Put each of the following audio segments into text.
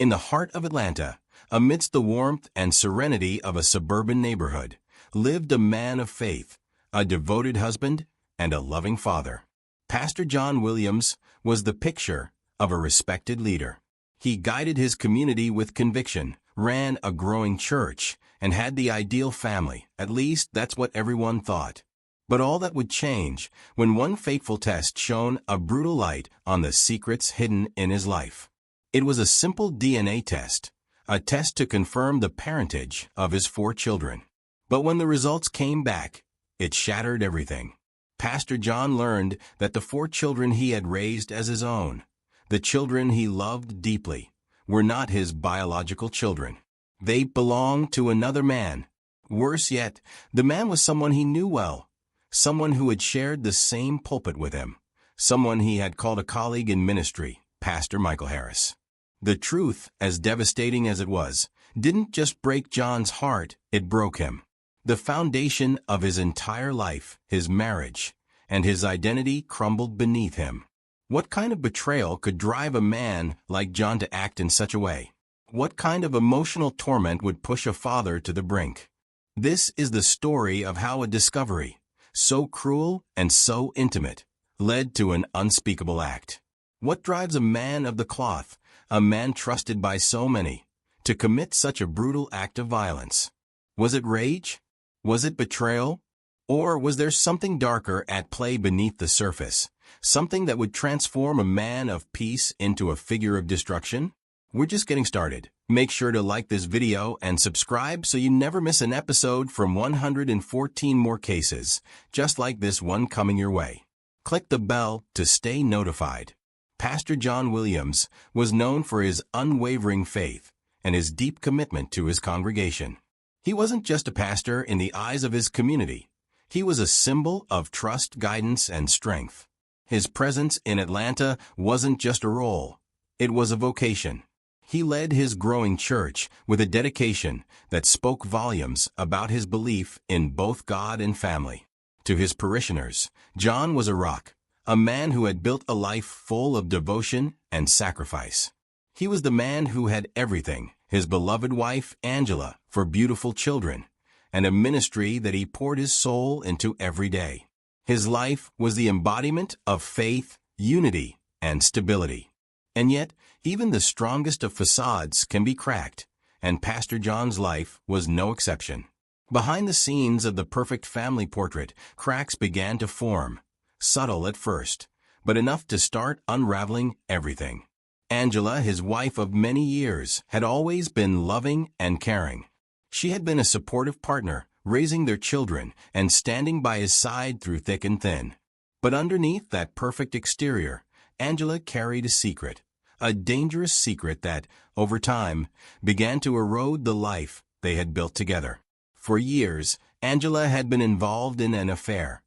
In the heart of Atlanta, amidst the warmth and serenity of a suburban neighborhood, lived a man of faith, a devoted husband, and a loving father. Pastor John Williams was the picture of a respected leader. He guided his community with conviction, ran a growing church, and had the ideal family. At least that's what everyone thought. But all that would change when one fateful test shone a brutal light on the secrets hidden in his life. It was a simple DNA test, a test to confirm the parentage of his 4 children. But when the results came back, it shattered everything. Pastor John learned that the 4 children he had raised as his own, the children he loved deeply, were not his biological children. They belonged to another man. Worse yet, the man was someone he knew well, someone who had shared the same pulpit with him, someone he had called a colleague in ministry, Pastor Michael Harris. The truth, as devastating as it was, didn't just break John's heart, it broke him. The foundation of his entire life, his marriage, and his identity crumbled beneath him. What kind of betrayal could drive a man like John to act in such a way? What kind of emotional torment would push a father to the brink? This is the story of how a discovery, so cruel and so intimate, led to an unspeakable act. What drives a man of the cloth, a man trusted by so many, to commit such a brutal act of violence? Was it rage? Was it betrayal? Or was there something darker at play beneath the surface, something that would transform a man of peace into a figure of destruction? We're just getting started. Make sure to like this video and subscribe so you never miss an episode from 114 more cases, just like this one coming your way. Click the bell to stay notified. Pastor John Williams was known for his unwavering faith and his deep commitment to his congregation. He wasn't just a pastor in the eyes of his community. He was a symbol of trust, guidance, and strength. His presence in Atlanta wasn't just a role. It was a vocation. He led his growing church with a dedication that spoke volumes about his belief in both God and family. To his parishioners, John was a rock, a man who had built a life full of devotion and sacrifice. He was the man who had everything, his beloved wife, Angela, 4 beautiful children, and a ministry that he poured his soul into every day. His life was the embodiment of faith, unity, and stability. And yet, even the strongest of facades can be cracked, and Pastor John's life was no exception. Behind the scenes of the perfect family portrait, cracks began to form, subtle at first, but enough to start unraveling everything. Angela, his wife of many years, had always been loving and caring. She had been a supportive partner, raising their children and standing by his side through thick and thin. But underneath that perfect exterior, Angela carried a secret, a dangerous secret that, over time, began to erode the life they had built together. For years, Angela had been involved in an affair.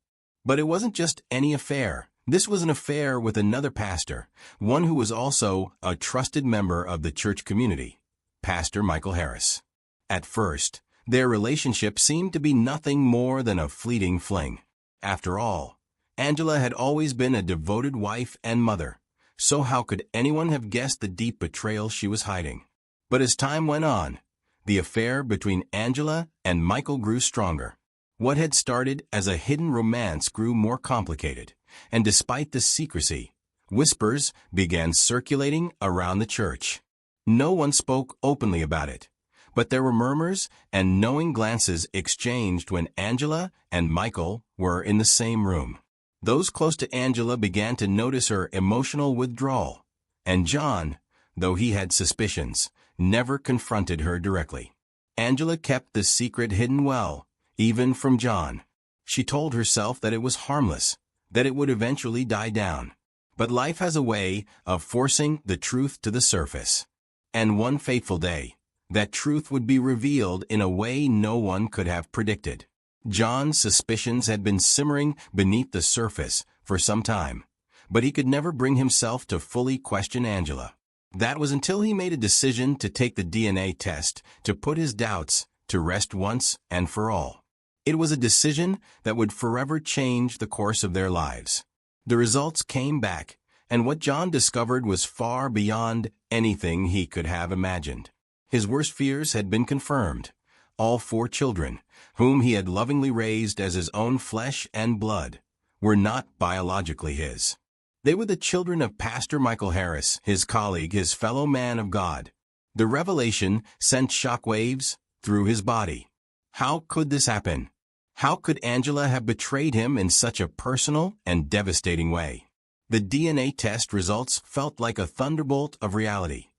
But it wasn't just any affair. This was an affair with another pastor, one who was also a trusted member of the church community, Pastor Michael Harris. At first, their relationship seemed to be nothing more than a fleeting fling. After all, Angela had always been a devoted wife and mother, so how could anyone have guessed the deep betrayal she was hiding? But as time went on, the affair between Angela and Michael grew stronger. What had started as a hidden romance grew more complicated, and despite the secrecy, whispers began circulating around the church. No one spoke openly about it, but there were murmurs and knowing glances exchanged when Angela and Michael were in the same room. Those close to Angela began to notice her emotional withdrawal, and John, though he had suspicions, never confronted her directly. Angela kept the secret hidden well, even from John. She told herself that it was harmless, that it would eventually die down. But life has a way of forcing the truth to the surface. And one fateful day, that truth would be revealed in a way no one could have predicted. John's suspicions had been simmering beneath the surface for some time, but he could never bring himself to fully question Angela. That was until he made a decision to take the DNA test to put his doubts to rest once and for all. It was a decision that would forever change the course of their lives. The results came back, And what John discovered was far beyond anything he could have imagined. His worst fears had been confirmed. All 4 children, whom he had lovingly raised as his own flesh and blood, were not biologically his. They were the children of Pastor Michael Harris, his colleague, his fellow man of God. The revelation sent shockwaves through his body. How could this happen? How could Angela have betrayed him in such a personal and devastating way? The DNA test results felt like a thunderbolt of reality,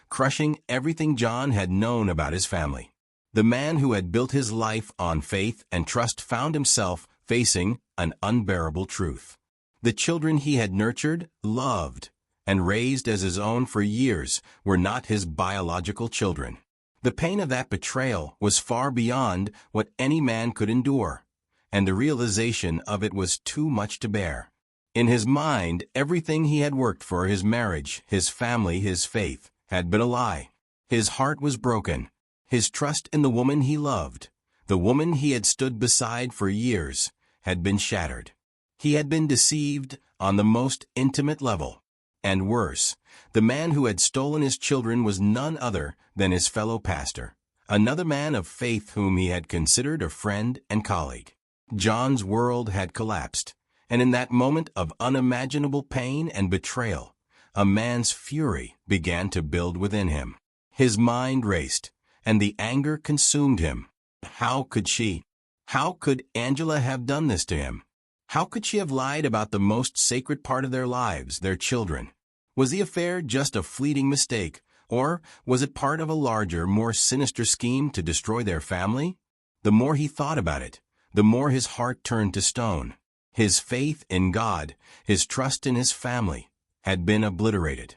crushing everything John had known about his family. The man who had built his life on faith and trust found himself facing an unbearable truth. The children he had nurtured, loved, and raised as his own for years were not his biological children. The pain of that betrayal was far beyond what any man could endure, and the realization of it was too much to bear. In his mind, everything he had worked for, his marriage, his family, his faith, had been a lie. His heart was broken. His trust in the woman he loved, the woman he had stood beside for years, had been shattered. He had been deceived on the most intimate level. And worse, the man who had stolen his children was none other than his fellow pastor, another man of faith whom he had considered a friend and colleague. John's world had collapsed, and in that moment of unimaginable pain and betrayal, a man's fury began to build within him. His mind raced, and the anger consumed him. How could she? How could Angela have done this to him? How could she have lied about the most sacred part of their lives, their children? Was the affair just a fleeting mistake, or was it part of a larger, more sinister scheme to destroy their family? The more he thought about it, the more his heart turned to stone. His faith in God, his trust in his family, had been obliterated.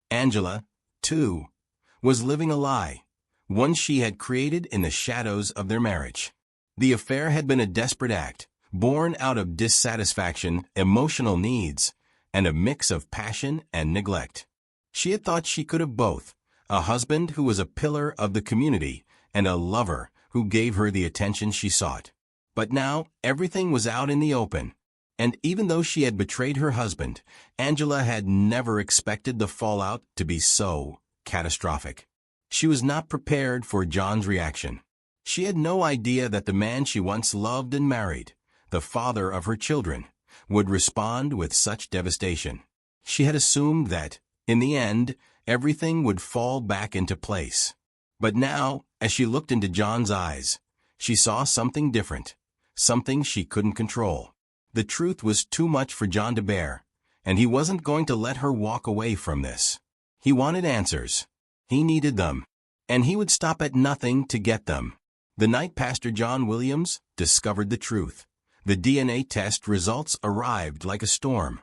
Angela, too, was living a lie, one she had created in the shadows of their marriage. The affair had been a desperate act, born out of dissatisfaction, emotional needs, and a mix of passion and neglect. She had thought she could have both, a husband who was a pillar of the community and a lover who gave her the attention she sought. But now everything was out in the open, and even though she had betrayed her husband, Angela had never expected the fallout to be so catastrophic. She was not prepared for John's reaction. She had no idea that the man she once loved and married, the father of her children, would respond with such devastation. She had assumed that, in the end, everything would fall back into place. But now, as she looked into John's eyes, she saw something different, something she couldn't control. The truth was too much for John to bear, and he wasn't going to let her walk away from this. He wanted answers. He needed them, and he would stop at nothing to get them. The night Pastor John Williams discovered the truth, the DNA test results arrived like a storm,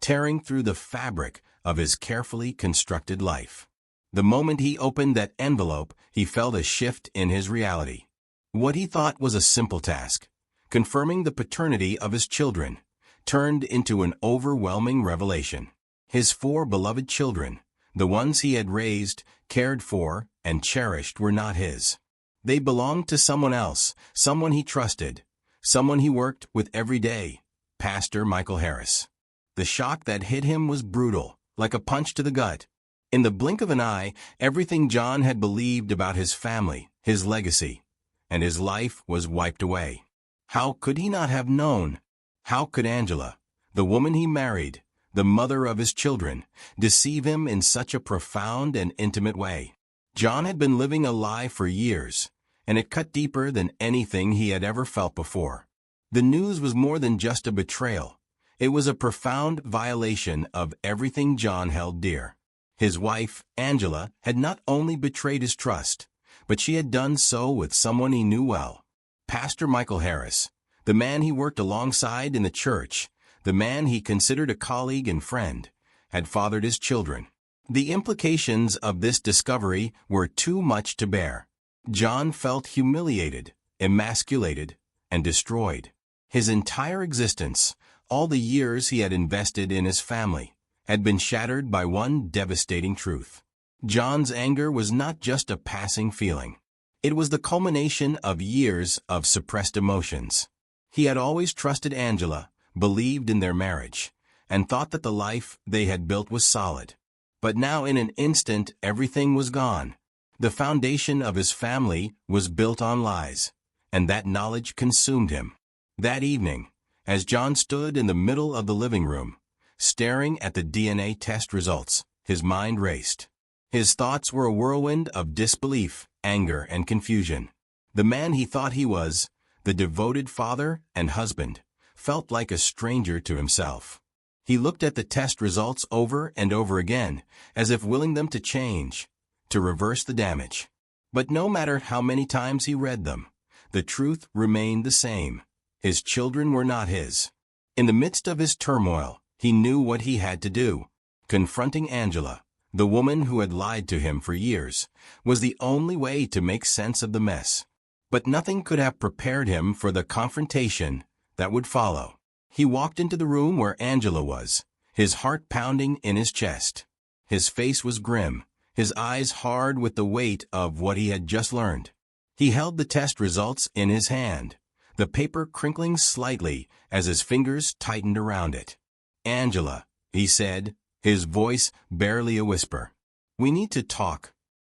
tearing through the fabric of his carefully constructed life. The moment he opened that envelope, he felt a shift in his reality. What he thought was a simple task, confirming the paternity of his children, turned into an overwhelming revelation. His 4 beloved children, the ones he had raised, cared for, and cherished, were not his. They belonged to someone else, someone he trusted, someone he worked with every day, Pastor Michael Harris. The shock that hit him was brutal, like a punch to the gut. In the blink of an eye, everything John had believed about his family, his legacy, and his life was wiped away. How could he not have known? How could Angela, the woman he married, the mother of his children, deceive him in such a profound and intimate way? John had been living a lie for years, and it cut deeper than anything he had ever felt before. The news was more than just a betrayal. It was a profound violation of everything John held dear. His wife, Angela, had not only betrayed his trust, but she had done so with someone he knew well. Pastor Michael Harris, the man he worked alongside in the church, the man he considered a colleague and friend, had fathered his children. The implications of this discovery were too much to bear. John felt humiliated, emasculated, and destroyed. His entire existence, all the years he had invested in his family, had been shattered by one devastating truth. John's anger was not just a passing feeling. It was the culmination of years of suppressed emotions. He had always trusted Angela, believed in their marriage, and thought that the life they had built was solid. But now in an instant everything was gone. The foundation of his family was built on lies, and that knowledge consumed him. That evening, as John stood in the middle of the living room, staring at the DNA test results, his mind raced. His thoughts were a whirlwind of disbelief, anger, and confusion. The man he thought he was, the devoted father and husband, felt like a stranger to himself. He looked at the test results over and over again, as if willing them to change, to reverse the damage. But no matter how many times he read them, the truth remained the same. His children were not his. In the midst of his turmoil, he knew what he had to do. Confronting Angela, the woman who had lied to him for years, was the only way to make sense of the mess. But nothing could have prepared him for the confrontation that would follow. He walked into the room where Angela was, his heart pounding in his chest. His face was grim, his eyes hard with the weight of what he had just learned. He held the test results in his hand, the paper crinkling slightly as his fingers tightened around it. "Angela," he said, his voice barely a whisper. "We need to talk."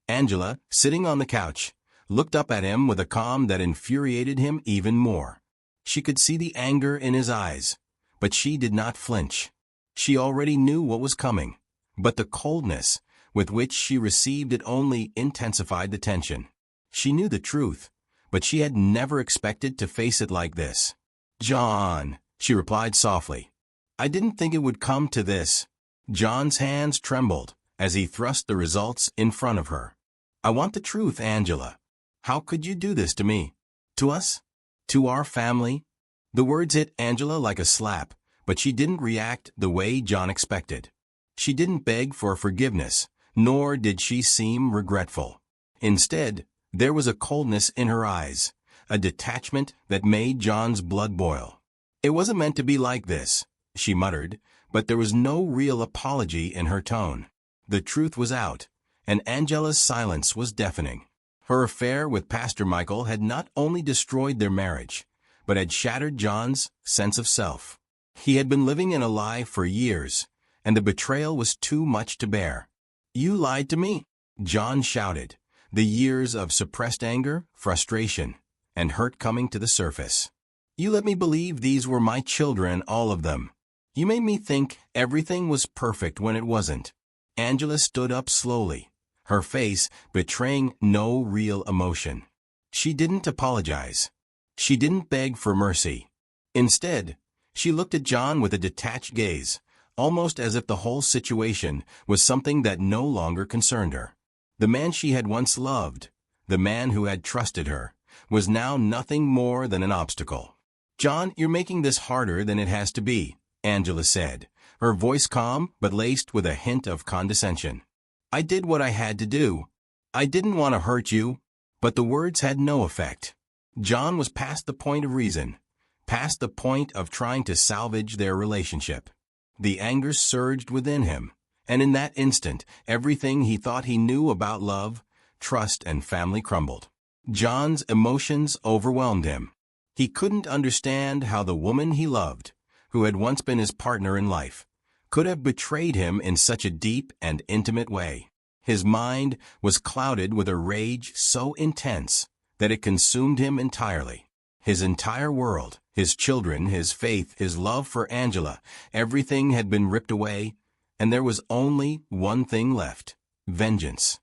Angela, sitting on the couch, looked up at him with a calm that infuriated him even more. She could see the anger in his eyes, but she did not flinch. She already knew what was coming, but the coldness with which she received it only intensified the tension. She knew the truth, but she had never expected to face it like this. "John," she replied softly, "I didn't think it would come to this." John's hands trembled as he thrust the results in front of her. "I want the truth, Angela. How could you do this to me? To us? To our family?" The words hit Angela like a slap, but she didn't react the way John expected. She didn't beg for forgiveness, nor did she seem regretful. Instead, there was a coldness in her eyes, a detachment that made John's blood boil. "It wasn't meant to be like this," she muttered, but there was no real apology in her tone. The truth was out, and Angela's silence was deafening. Her affair with Pastor Michael had not only destroyed their marriage, but had shattered John's sense of self. He had been living in a lie for years, and the betrayal was too much to bear. "You lied to me," John shouted, the years of suppressed anger, frustration, and hurt coming to the surface. "You let me believe these were my children, all of them. You made me think everything was perfect when it wasn't." Angela stood up slowly, her face betraying no real emotion. She didn't apologize. She didn't beg for mercy. Instead, she looked at John with a detached gaze, almost as if the whole situation was something that no longer concerned her. The man she had once loved, the man who had trusted her, was now nothing more than an obstacle. "John, you're making this harder than it has to be," Angela said, her voice calm but laced with a hint of condescension. "I did what I had to do. I didn't want to hurt you." But the words had no effect. John was past the point of reason, past the point of trying to salvage their relationship. The anger surged within him, and in that instant, everything he thought he knew about love, trust, and family crumbled. John's emotions overwhelmed him. He couldn't understand how the woman he loved, who had once been his partner in life, could have betrayed him in such a deep and intimate way. His mind was clouded with a rage so intense that it consumed him entirely. His entire world, his children, his faith, his love for Angela, everything had been ripped away, and there was only one thing left: vengeance.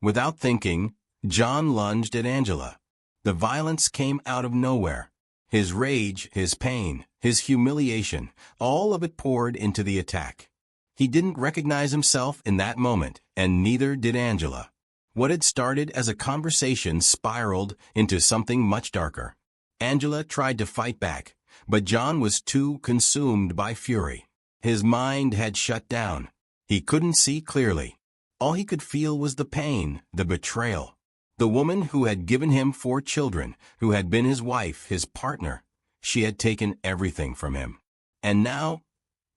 Without thinking, John lunged at Angela. The violence came out of nowhere. His rage, his pain, his humiliation, all of it poured into the attack. He didn't recognize himself in that moment, and neither did Angela. What had started as a conversation spiraled into something much darker. Angela tried to fight back, but John was too consumed by fury. His mind had shut down. He couldn't see clearly. All he could feel was the pain, the betrayal. The woman who had given him 4 children, who had been his wife, his partner, she had taken everything from him. And now,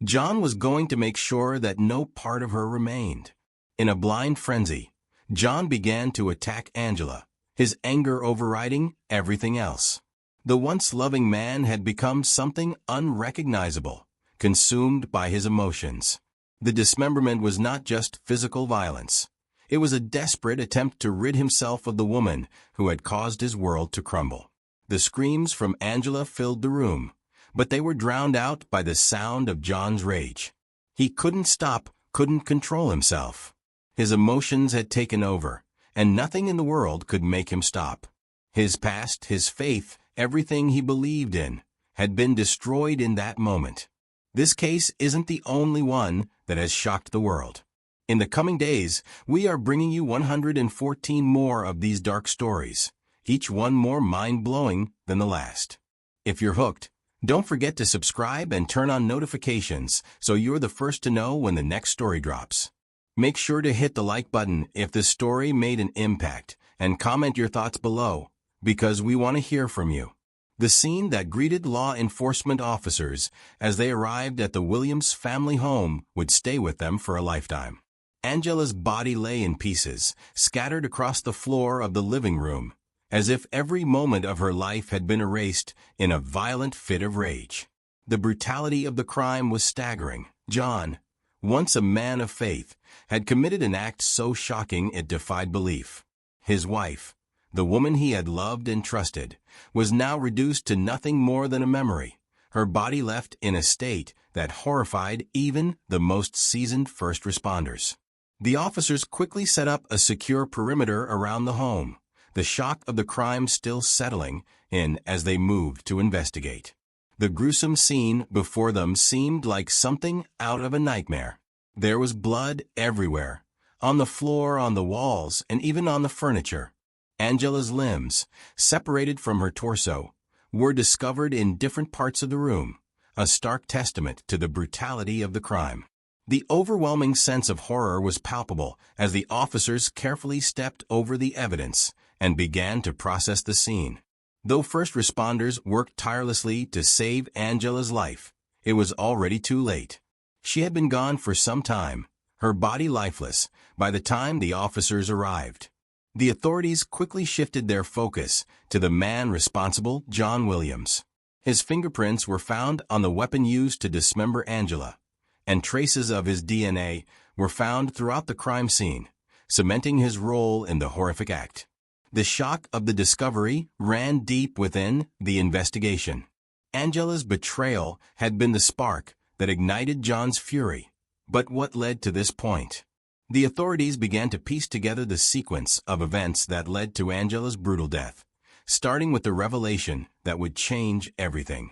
John was going to make sure that no part of her remained. In a blind frenzy, John began to attack Angela, his anger overriding everything else. The once loving man had become something unrecognizable, consumed by his emotions. The dismemberment was not just physical violence. It was a desperate attempt to rid himself of the woman who had caused his world to crumble. The screams from Angela filled the room, but they were drowned out by the sound of John's rage. He couldn't stop, couldn't control himself. His emotions had taken over, and nothing in the world could make him stop. His past, his faith, everything he believed in, had been destroyed in that moment. This case isn't the only one that has shocked the world. In the coming days, we are bringing you 114 more of these dark stories, each one more mind-blowing than the last. If you're hooked, don't forget to subscribe and turn on notifications so you're the first to know when the next story drops. Make sure to hit the like button if this story made an impact, and comment your thoughts below, because we want to hear from you. The scene that greeted law enforcement officers as they arrived at the Williams family home would stay with them for a lifetime. Angela's body lay in pieces, scattered across the floor of the living room, as if every moment of her life had been erased in a violent fit of rage. The brutality of the crime was staggering. John, once a man of faith, had committed an act so shocking it defied belief. His wife, the woman he had loved and trusted, was now reduced to nothing more than a memory, her body left in a state that horrified even the most seasoned first responders. The officers quickly set up a secure perimeter around the home, the shock of the crime still settling in as they moved to investigate. The gruesome scene before them seemed like something out of a nightmare. There was blood everywhere, on the floor, on the walls, and even on the furniture. Angela's limbs, separated from her torso, were discovered in different parts of the room, a stark testament to the brutality of the crime. The overwhelming sense of horror was palpable as the officers carefully stepped over the evidence and began to process the scene. Though first responders worked tirelessly to save Angela's life, it was already too late. She had been gone for some time, her body lifeless, by the time the officers arrived. The authorities quickly shifted their focus to the man responsible, John Williams. His fingerprints were found on the weapon used to dismember Angela, and traces of his DNA were found throughout the crime scene, cementing his role in the horrific act. The shock of the discovery ran deep within the investigation. Angela's betrayal had been the spark that ignited John's fury. But what led to this point? The authorities began to piece together the sequence of events that led to Angela's brutal death, starting with the revelation that would change everything.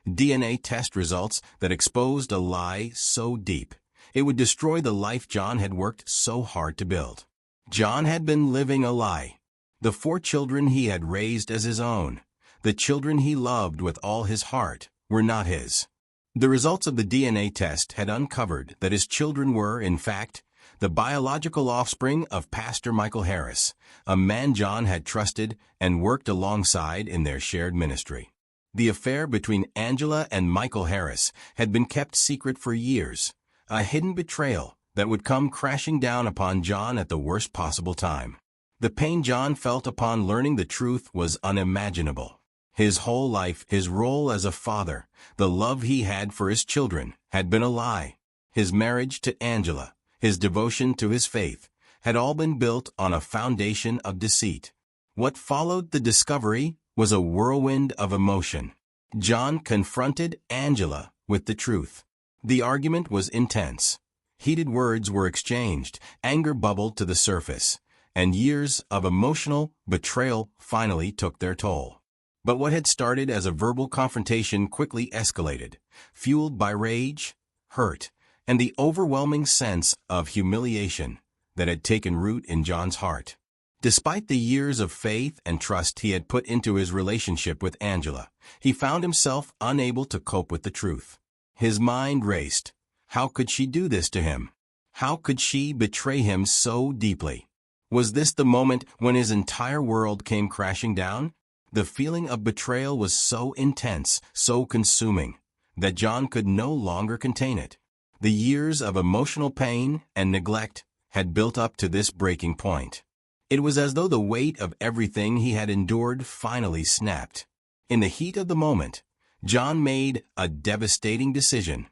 DNA test results that exposed a lie so deep, it would destroy the life John had worked so hard to build. John had been living a lie. The 4 children he had raised as his own, the children he loved with all his heart, were not his. The results of the DNA test had uncovered that his children were, in fact, the biological offspring of Pastor Michael Harris, a man John had trusted and worked alongside in their shared ministry. The affair between Angela and Michael Harris had been kept secret for years, a hidden betrayal that would come crashing down upon John at the worst possible time. The pain John felt upon learning the truth was unimaginable. His whole life, his role as a father, the love he had for his children, had been a lie. His marriage to Angela, his devotion to his faith, had all been built on a foundation of deceit. What followed the discovery was a whirlwind of emotion. John confronted Angela with the truth. The argument was intense. Heated words were exchanged, anger bubbled to the surface, and years of emotional betrayal finally took their toll. But what had started as a verbal confrontation quickly escalated, fueled by rage, hurt, and the overwhelming sense of humiliation that had taken root in John's heart. Despite the years of faith and trust he had put into his relationship with Angela, he found himself unable to cope with the truth. His mind raced. How could she do this to him? How could she betray him so deeply? Was this the moment when his entire world came crashing down? The feeling of betrayal was so intense, so consuming, that John could no longer contain it. The years of emotional pain and neglect had built up to this breaking point. It was as though the weight of everything he had endured finally snapped. In the heat of the moment, John made a devastating decision.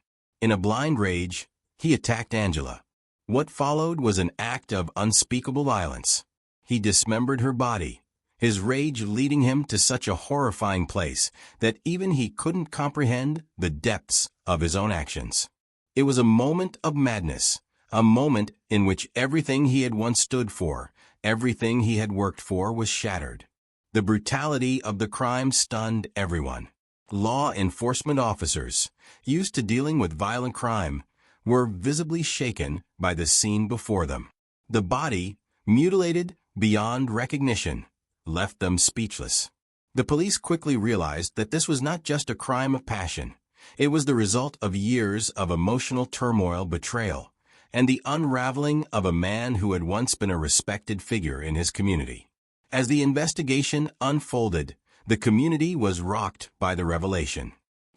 In a blind rage, he attacked Angela. What followed was an act of unspeakable violence. He dismembered her body, his rage leading him to such a horrifying place that even he couldn't comprehend the depths of his own actions. It was a moment of madness, a moment in which everything he had once stood for, everything he had worked for, was shattered. The brutality of the crime stunned everyone. Law enforcement officers, used to dealing with violent crime, were visibly shaken by the scene before them. The body, mutilated beyond recognition, left them speechless. The police quickly realized that this was not just a crime of passion. It was the result of years of emotional turmoil, betrayal, and the unraveling of a man who had once been a respected figure in his community. As the investigation unfolded, the community was rocked by the revelation.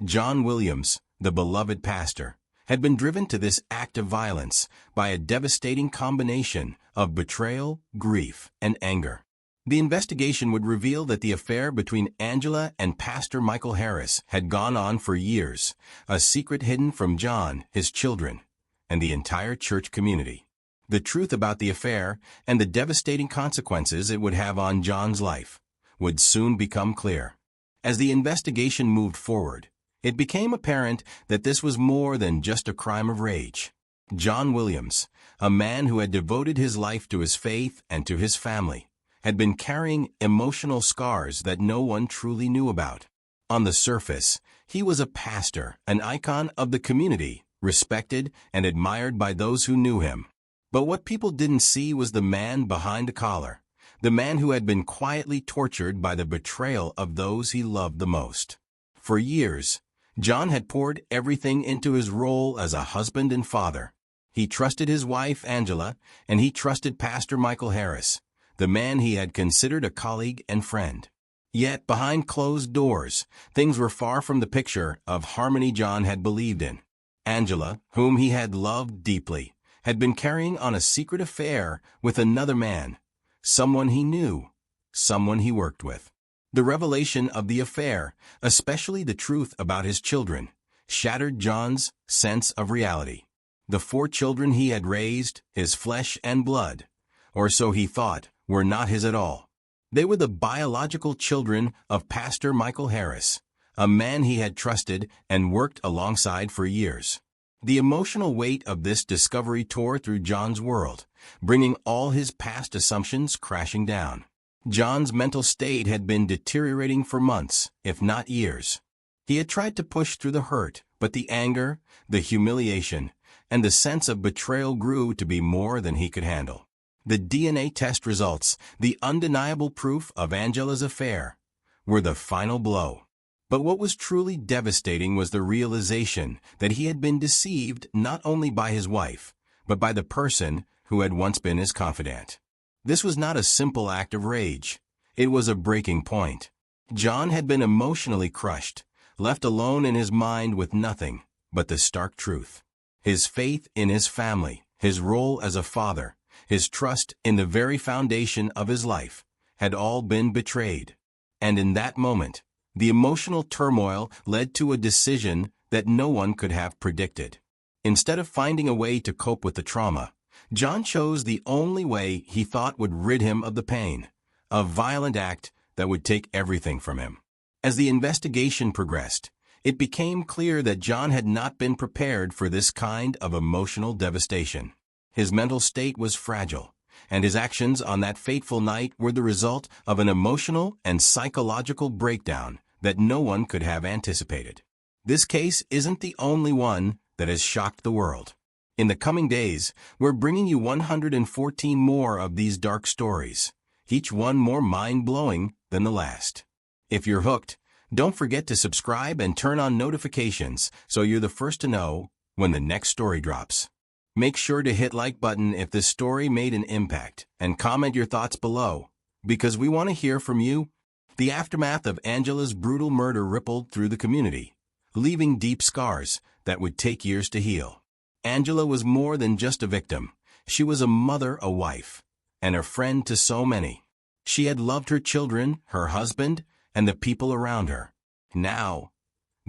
John Williams, the beloved pastor, had been driven to this act of violence by a devastating combination of betrayal, grief, and anger. The investigation would reveal that the affair between Angela and Pastor Michael Harris had gone on for years, a secret hidden from John, his children, and the entire church community. The truth about the affair and the devastating consequences it would have on John's life would soon become clear. As the investigation moved forward, it became apparent that this was more than just a crime of rage. John Williams, a man who had devoted his life to his faith and to his family, had been carrying emotional scars that no one truly knew about. On the surface, he was a pastor, an icon of the community, respected and admired by those who knew him. But what people didn't see was the man behind the collar, the man who had been quietly tortured by the betrayal of those he loved the most. For years, John had poured everything into his role as a husband and father. He trusted his wife, Angela, and he trusted Pastor Michael Harris, the man he had considered a colleague and friend. Yet, behind closed doors, things were far from the picture of harmony John had believed in. Angela, whom he had loved deeply, had been carrying on a secret affair with another man, someone he knew, someone he worked with. The revelation of the affair, especially the truth about his children, shattered John's sense of reality. The 4 children he had raised, his flesh and blood, or so he thought, were not his at all. They were the biological children of Pastor Michael Harris, a man he had trusted and worked alongside for years. The emotional weight of this discovery tore through John's world, bringing all his past assumptions crashing down. John's mental state had been deteriorating for months, if not years. He had tried to push through the hurt, but the anger, the humiliation, and the sense of betrayal grew to be more than he could handle. The DNA test results, the undeniable proof of Angela's affair, were the final blow. But what was truly devastating was the realization that he had been deceived not only by his wife, but by the person who had once been his confidant. This was not a simple act of rage. It was a breaking point. John had been emotionally crushed, left alone in his mind with nothing but the stark truth. His faith in his family, his role as a father, his trust in the very foundation of his life, had all been betrayed. And in that moment, the emotional turmoil led to a decision that no one could have predicted. Instead of finding a way to cope with the trauma, John chose the only way he thought would rid him of the pain, a violent act that would take everything from him. As the investigation progressed, it became clear that John had not been prepared for this kind of emotional devastation. His mental state was fragile, and his actions on that fateful night were the result of an emotional and psychological breakdown that no one could have anticipated. This case isn't the only one that has shocked the world. In the coming days, we're bringing you 114 more of these dark stories, each one more mind-blowing than the last. If you're hooked, don't forget to subscribe and turn on notifications so you're the first to know when the next story drops. Make sure to hit like button if this story made an impact and comment your thoughts below, because we want to hear from you. The aftermath of Angela's brutal murder rippled through the community, leaving deep scars that would take years to heal. Angela was more than just a victim. She was a mother, a wife, and a friend to so many. She had loved her children, her husband, and the people around her. Now,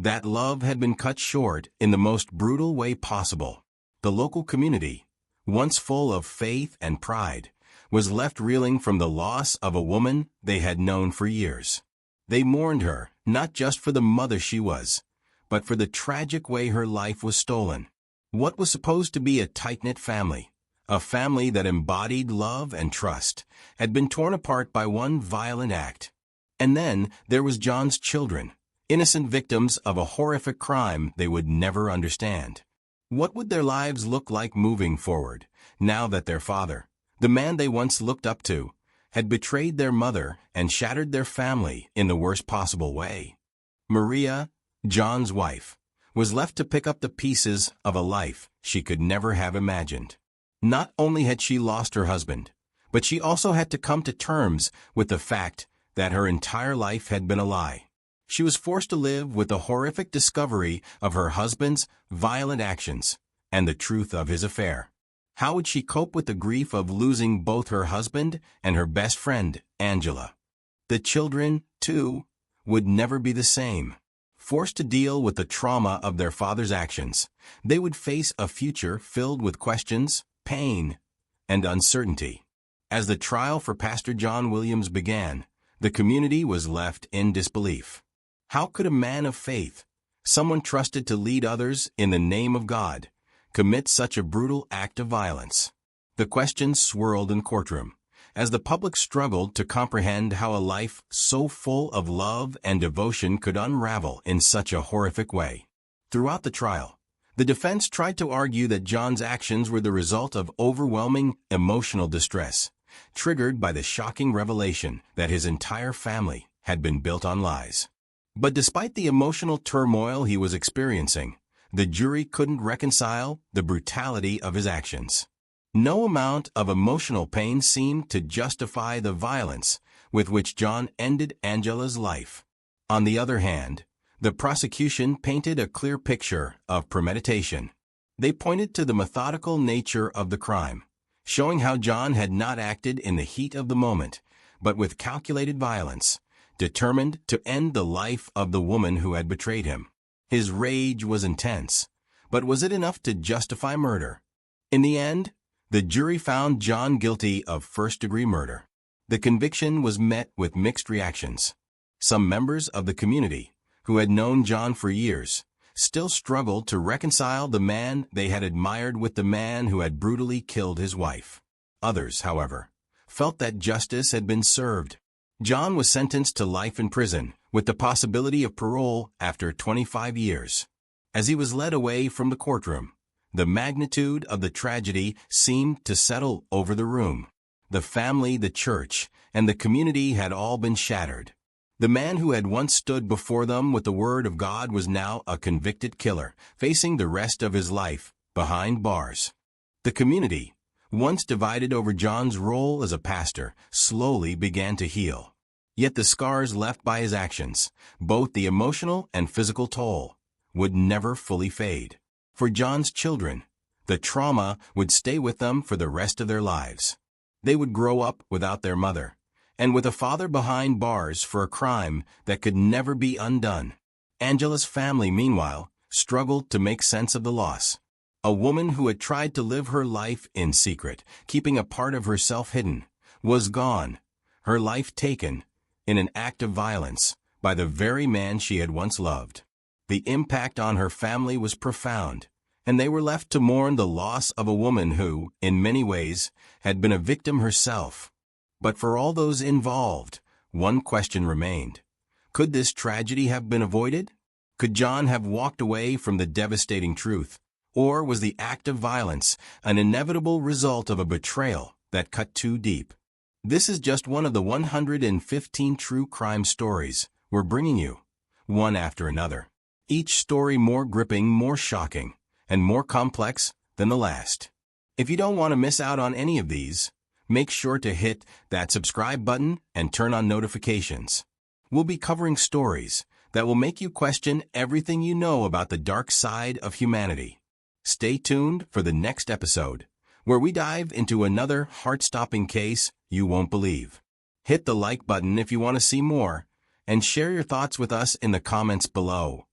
That love had been cut short in the most brutal way possible. The local community, once full of faith and pride, was left reeling from the loss of a woman they had known for years. They mourned her, not just for the mother she was, but for the tragic way her life was stolen. What was supposed to be a tight-knit family, a family that embodied love and trust, had been torn apart by one violent act. And then there was John's children, innocent victims of a horrific crime they would never understand. What would their lives look like moving forward, now that their father, the man they once looked up to, had betrayed their mother and shattered their family in the worst possible way? Maria, John's wife, was left to pick up the pieces of a life she could never have imagined. Not only had she lost her husband, but she also had to come to terms with the fact that her entire life had been a lie. She was forced to live with the horrific discovery of her husband's violent actions and the truth of his affair. How would she cope with the grief of losing both her husband and her best friend, Angela? The children, too, would never be the same. Forced to deal with the trauma of their father's actions, they would face a future filled with questions, pain, and uncertainty. As the trial for Pastor John Williams began, the community was left in disbelief. How could a man of faith, someone trusted to lead others in the name of God, commit such a brutal act of violence? The questions swirled in courtroom, as the public struggled to comprehend how a life so full of love and devotion could unravel in such a horrific way. Throughout the trial, the defense tried to argue that John's actions were the result of overwhelming emotional distress, triggered by the shocking revelation that his entire family had been built on lies. But despite the emotional turmoil he was experiencing, the jury couldn't reconcile the brutality of his actions. No amount of emotional pain seemed to justify the violence with which John ended Angela's life. On the other hand, the prosecution painted a clear picture of premeditation. They pointed to the methodical nature of the crime, showing how John had not acted in the heat of the moment, but with calculated violence, determined to end the life of the woman who had betrayed him. His rage was intense, but was it enough to justify murder? In the end, the jury found John guilty of first-degree murder. The conviction was met with mixed reactions. Some members of the community, who had known John for years, still struggled to reconcile the man they had admired with the man who had brutally killed his wife. Others, however, felt that justice had been served. John was sentenced to life in prison, with the possibility of parole after 25 years. As he was led away from the courtroom, the magnitude of the tragedy seemed to settle over the room. The family, the church, and the community had all been shattered. The man who had once stood before them with the word of God was now a convicted killer, facing the rest of his life behind bars. The community, once divided over John's role as a pastor, slowly began to heal. Yet the scars left by his actions, both the emotional and physical toll, would never fully fade. For John's children, the trauma would stay with them for the rest of their lives. They would grow up without their mother, and with a father behind bars for a crime that could never be undone. Angela's family, meanwhile, struggled to make sense of the loss. A woman who had tried to live her life in secret, keeping a part of herself hidden, was gone, her life taken, in an act of violence, by the very man she had once loved. The impact on her family was profound, and they were left to mourn the loss of a woman who, in many ways, had been a victim herself. But for all those involved, one question remained. Could this tragedy have been avoided? Could John have walked away from the devastating truth? Or was the act of violence an inevitable result of a betrayal that cut too deep? This is just one of the 115 true crime stories we're bringing you, one after another. Each story more gripping, more shocking, and more complex than the last. If you don't want to miss out on any of these, make sure to hit that subscribe button and turn on notifications. We'll be covering stories that will make you question everything you know about the dark side of humanity. Stay tuned for the next episode, where we dive into another heart-stopping case you won't believe. Hit the like button if you want to see more, and share your thoughts with us in the comments below.